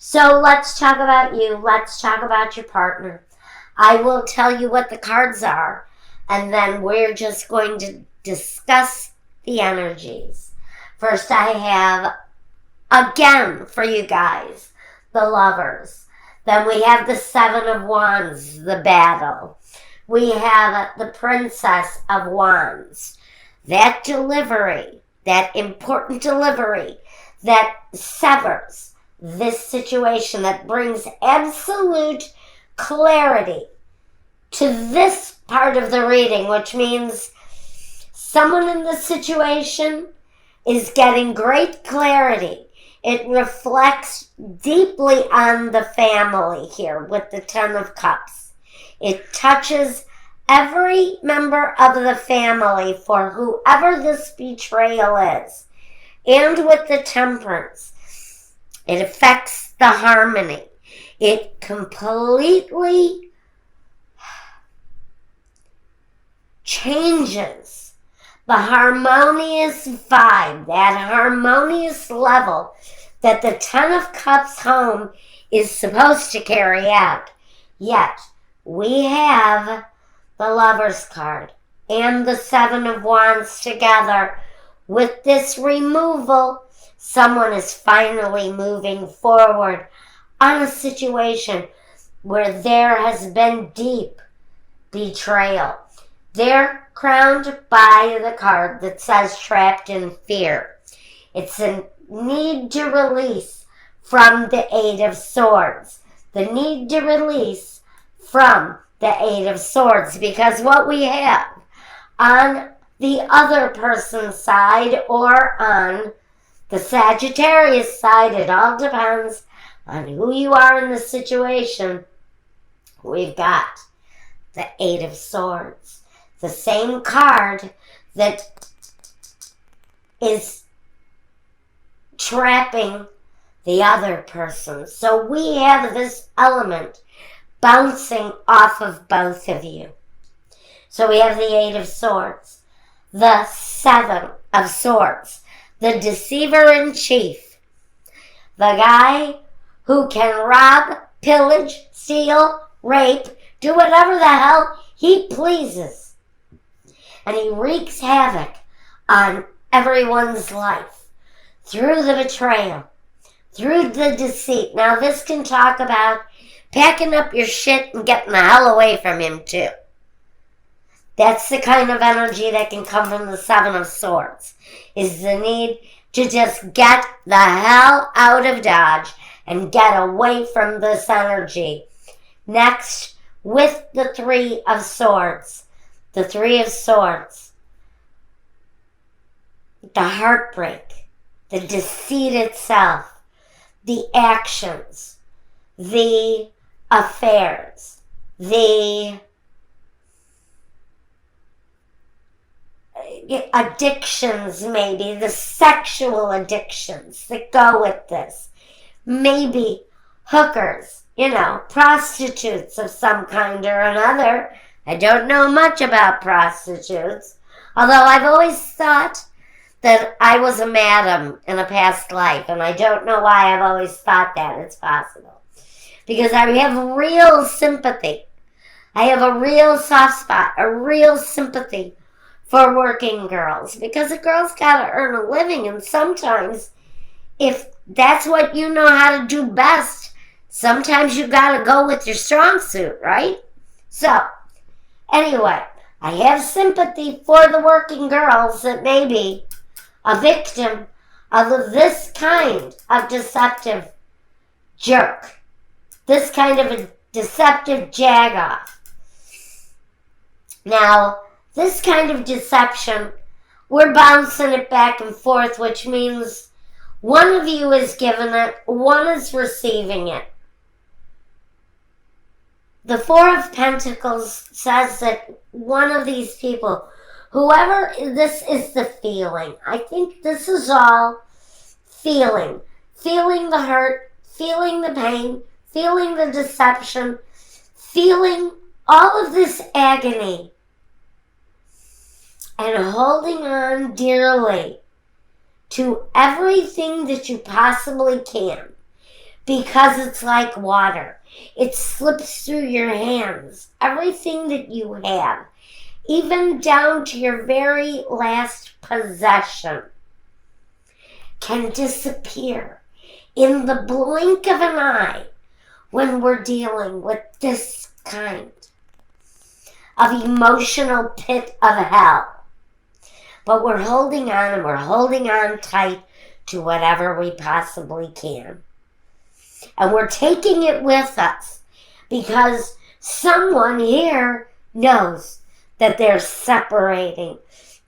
So let's talk about you. Let's talk about your partner. I will tell you what the cards are, and then we're just going to discuss the energies. First, I have, again, for you guys, the Lovers. Then we have the Seven of Wands, the Battle. We have the Princess of Wands. That delivery, that important delivery that severs this situation, that brings absolute clarity to this part of the reading, which means someone in this situation is getting great clarity. It reflects deeply on the family here with the Ten of Cups. It touches every member of the family for whoever this betrayal is. And with the Temperance, it affects the harmony. It completely changes the harmonious vibe, that harmonious level that the Ten of Cups home is supposed to carry out. Yet, we have the Lovers card and the Seven of Wands together. With this removal, someone is finally moving forward on a situation where there has been deep betrayal. They're crowned by the card that says Trapped in Fear. It's a need to release from the Eight of Swords. The need to release from the Eight of Swords, because what we have on the other person's side or on the Sagittarius side, it all depends on who you are in the situation. We've got the Eight of Swords, the same card that is trapping the other person. So we have this element bouncing off of both of you. So we have the Eight of Swords, the Seven of Swords, the deceiver-in-chief, the guy who can rob, pillage, steal, rape, do whatever the hell he pleases. And he wreaks havoc on everyone's life through the betrayal, through the deceit. Now this can talk about packing up your shit and getting the hell away from him too. That's the kind of energy that can come from the Seven of Swords, is the need to just get the hell out of Dodge and get away from this energy. Next, with the Three of Swords. The Three of Swords. The heartbreak, the deceit itself, the actions, the affairs, the addictions, maybe the sexual addictions that go with this, maybe hookers, prostitutes of some kind or another. I don't know much about prostitutes, although I've always thought that I was a madam in a past life, and I don't know why I've always thought that. It's possible because I have real sympathy. I have a real soft spot, a real sympathy for working girls, because a girl's got to earn a living, and sometimes if that's what you know how to do best, sometimes you got to go with your strong suit, right? So, anyway, I have sympathy for the working girls that may be a victim of this kind of deceptive jerk, this kind of a deceptive jagoff. Now, this kind of deception, we're bouncing it back and forth, which means one of you is giving it, one is receiving it. The Four of Pentacles says that one of these people, whoever, this is the feeling. I think this is all feeling. Feeling the hurt, feeling the pain, feeling the deception, feeling all of this agony, and holding on dearly to everything that you possibly can. because it's like water. It slips through your hands. Everything that you have, even down to your very last possession, can disappear in the blink of an eye when we're dealing with this kind of emotional pit of hell. But we're holding on, and we're holding on tight to whatever we possibly can. And we're taking it with us because someone here knows that they're separating.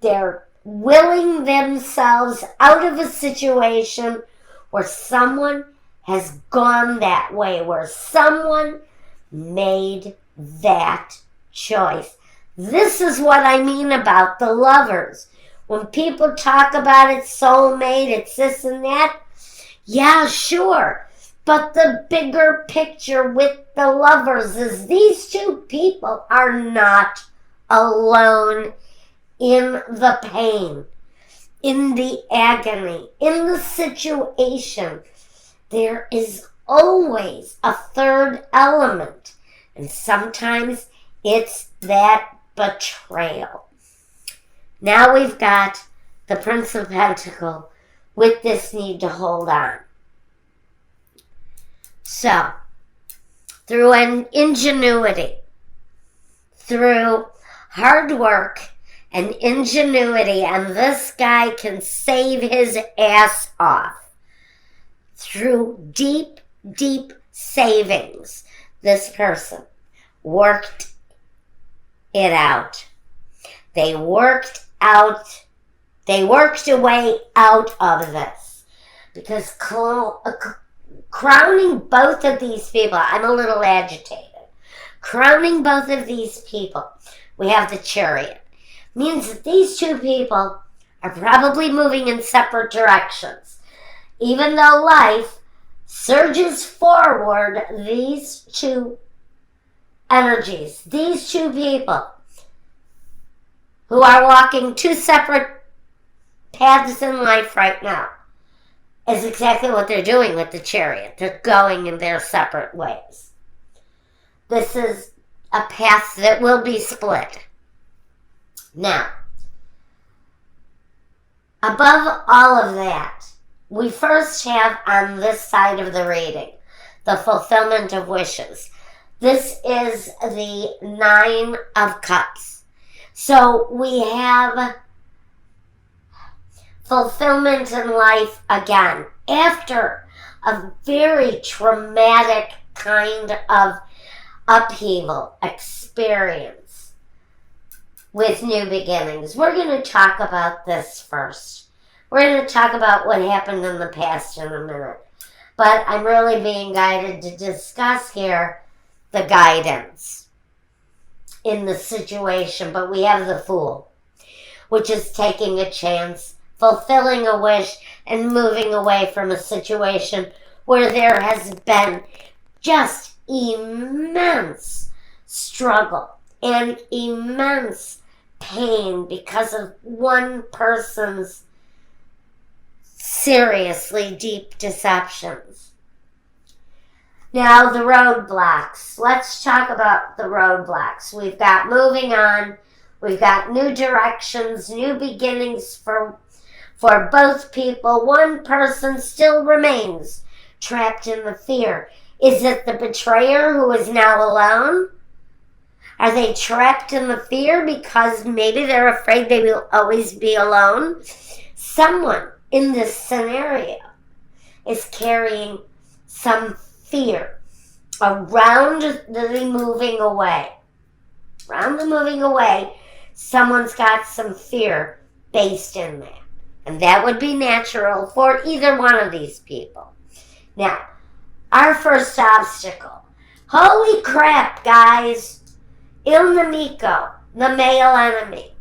They're willing themselves out of a situation where someone has gone that way, where someone made that choice. This is what I mean about the lovers. When people talk about it, soulmate, it's this and that, yeah, sure. But the bigger picture with the lovers is these two people are not alone in the pain, in the agony, in the situation. There is always a third element, and sometimes it's that betrayal. Now we've got the Prince of Pentacles with this need to hold on. So, through an ingenuity, through hard work and ingenuity, and this guy can save his ass off. Through deep, deep savings, this person worked it out. They worked a way out of this. Because crowning both of these people, I'm a little agitated. Crowning both of these people, we have the Chariot. Means that these two people are probably moving in separate directions. Even though life surges forward, these two energies, these two people who are walking two separate paths in life right now, is exactly what they're doing with the Chariot. They're going in their separate ways. This is a path that will be split. Now, above all of that, we first have on this side of the reading the fulfillment of wishes. This is the 9 of Cups. So we have fulfillment in life again after a very traumatic kind of upheaval experience with new beginnings. We're going to talk about this first. We're going to talk about what happened in the past in a minute. But I'm really being guided to discuss here the guidance in the situation. But we have the Fool, which is taking a chance, fulfilling a wish, and moving away from a situation where there has been just immense struggle and immense pain because of one person's seriously deep deceptions. Now, the roadblocks. Let's talk about the roadblocks. We've got moving on. We've got new directions, new beginnings for both people. One person still remains trapped in the fear. Is it the betrayer who is now alone? Are they trapped in the fear because maybe they're afraid they will always be alone? Someone in this scenario is carrying some fear around the moving away. Around the moving away, someone's got some fear based in that. And that would be natural for either one of these people. Now, our first obstacle. Holy crap, guys. Il Nemico, the male enemy.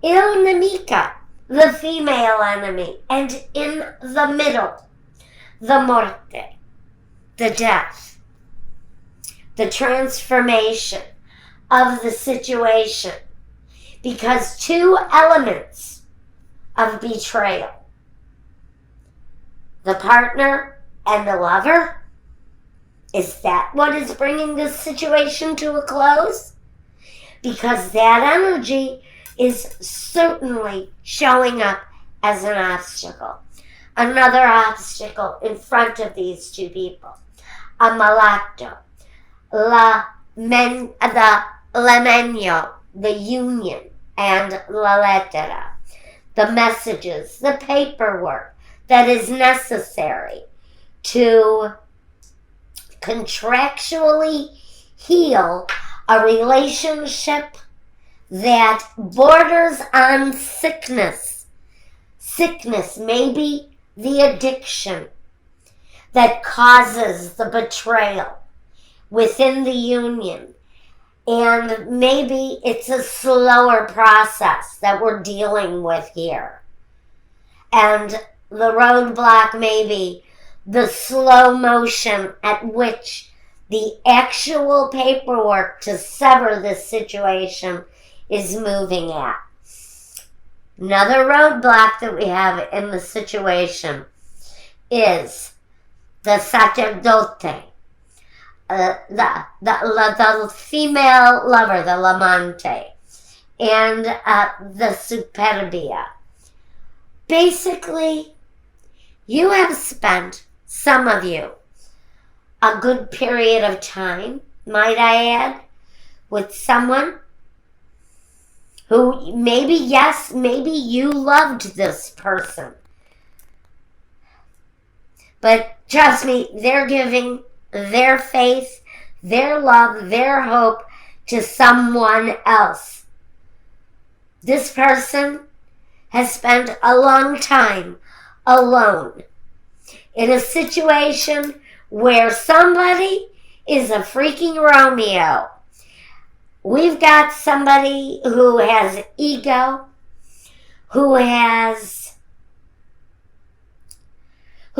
Il Nemica, the female enemy. And in the middle, the Morte, the death. The transformation of the situation. Because two elements of betrayal, the partner and the lover, Is that what is bringing this situation to a close? Because that energy is certainly showing up as an obstacle. Another obstacle in front of these two people. A malato. The lamento, the union, and la lettera. The messages, the paperwork that is necessary to contractually heal a relationship that borders on sickness. Sickness, maybe the addiction that causes the betrayal within the union. And maybe it's a slower process that we're dealing with here. And the roadblock may be the slow motion at which the actual paperwork to sever this situation is moving at. Another roadblock that we have in the situation is the sacerdote, the female lover, the l'amante, and the superbia. Basically, you have spent, some of you, a good period of time, might I add, with someone who maybe, yes, maybe you loved this person. But trust me, they're giving their faith, their love, their hope to someone else. This person has spent a long time alone in a situation where somebody is a freaking Romeo. We've got somebody who has ego, who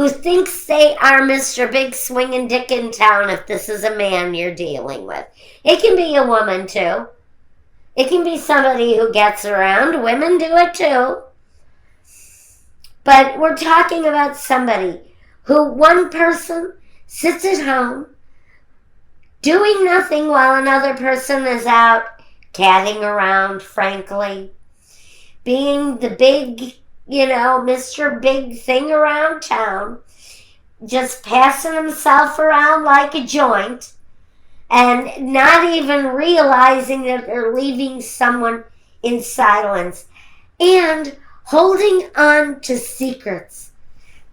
thinks they are Mr. Big Swingin' Dick in town if this is a man you're dealing with. It can be a woman too. It can be somebody who gets around. Women do it too. But we're talking about somebody who one person sits at home doing nothing while another person is out catting around, frankly. Being the big, Mr. Big thing around town. Just passing himself around like a joint. And not even realizing that they're leaving someone in silence. And holding on to secrets.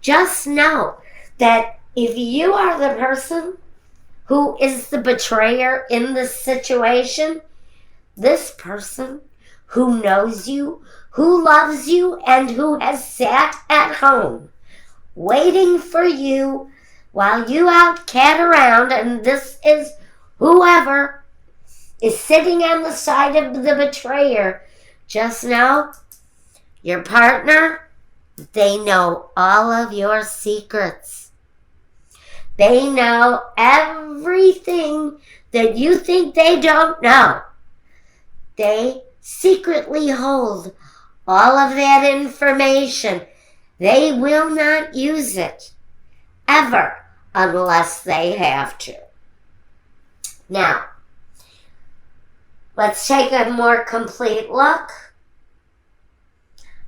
Just know that if you are the person who is the betrayer in this situation, this person who knows you, who loves you, and who has sat at home waiting for you while you out cat around, and this is whoever is sitting on the side of the betrayer, just know your partner, they know all of your secrets. They know everything that you think they don't know. They secretly hold all of that information. They will not use it ever unless they have to. Now, let's take a more complete look.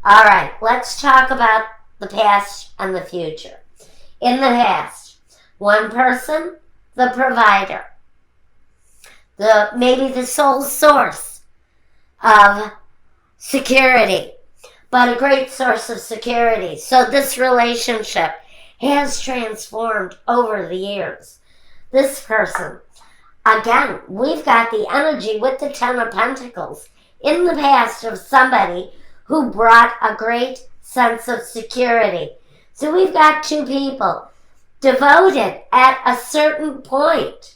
All right, let's talk about the past and the future. In the past, one person, the provider, maybe the sole source of security, but a great source of security. So this relationship has transformed over the years. This person, again, we've got the energy with the Ten of Pentacles in the past of somebody who brought a great sense of security. So we've got two people devoted at a certain point,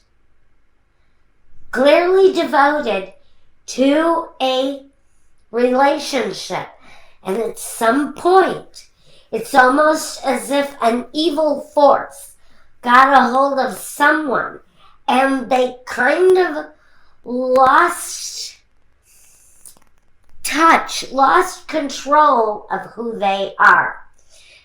clearly devoted to a relationship. And at some point, it's almost as if an evil force got a hold of someone and they kind of lost touch, lost control of who they are.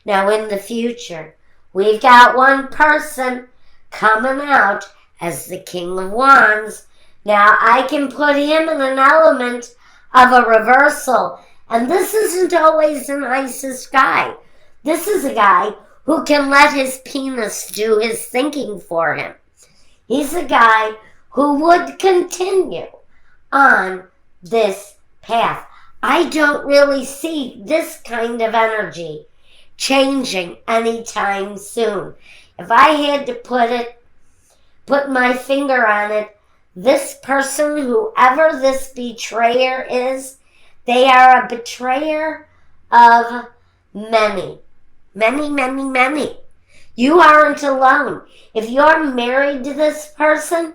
Now in the future, we've got one person coming out as the King of Wands. Now, I can put him in an element of a reversal. And this isn't always the nicest guy. This is a guy who can let his penis do his thinking for him. He's a guy who would continue on this path. I don't really see this kind of energy changing anytime soon. If I had to put my finger on it, this person, whoever this betrayer is, they are a betrayer of many. Many, many, many. You aren't alone. If you're married to this person,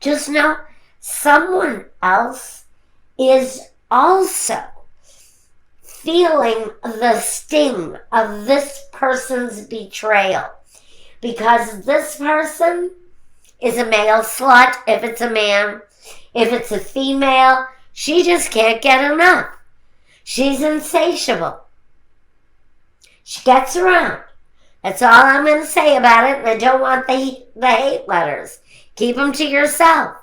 just know someone else is also feeling the sting of this person's betrayal. Because this person is a male slut, if it's a man. If it's a female, she just can't get enough. She's insatiable. She gets around. That's all I'm going to say about it, and I don't want the hate letters. Keep them to yourself.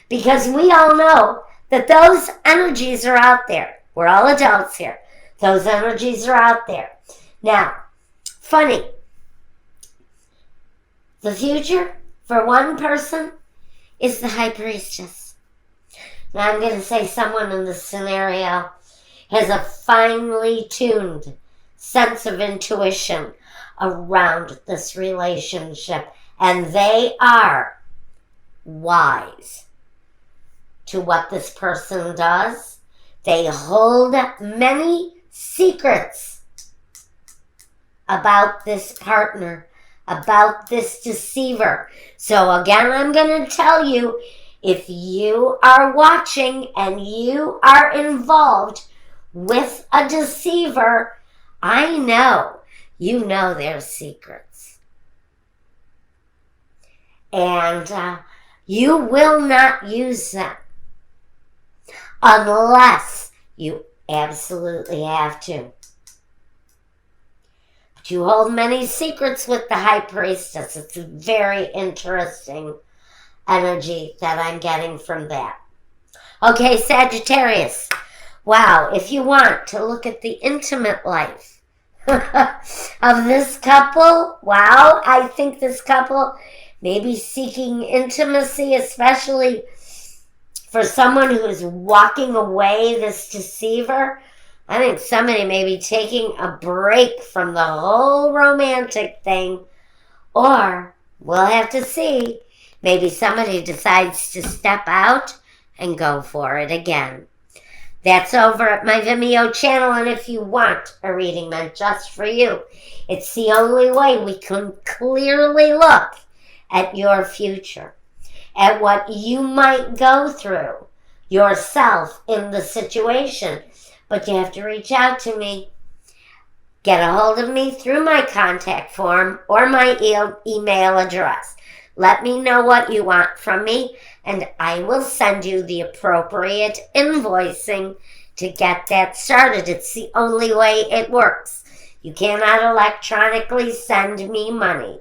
Because we all know that those energies are out there. We're all adults here. Those energies are out there. Now, funny. The future for one person is the High Priestess. Now, I'm going to say someone in this scenario has a finely tuned sense of intuition around this relationship, and they are wise to what this person does. They hold many secrets about this partner, about this deceiver. So again, I'm going to tell you, if you are watching and you are involved with a deceiver, I know you know their secrets. And you will not use them unless you absolutely have to. But you hold many secrets with the High Priestess. It's a very interesting energy that I'm getting from that. Okay, Sagittarius. Wow, if you want to look at the intimate life of this couple, wow, I think this couple may be seeking intimacy, especially for someone who's walking away, this deceiver. I think somebody may be taking a break from the whole romantic thing, or we'll have to see. Maybe somebody decides to step out and go for it again. That's over at my Vimeo channel, and if you want a reading meant just for you, it's the only way we can clearly look at your future, at what you might go through yourself in the situation. But you have to reach out to me. Get a hold of me through my contact form or my email address. Let me know what you want from me, and I will send you the appropriate invoicing to get that started. It's the only way it works. You cannot electronically send me money.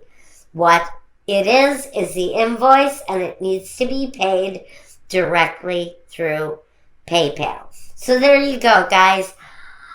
What it is the invoice, and it needs to be paid directly through PayPal. So there you go, guys.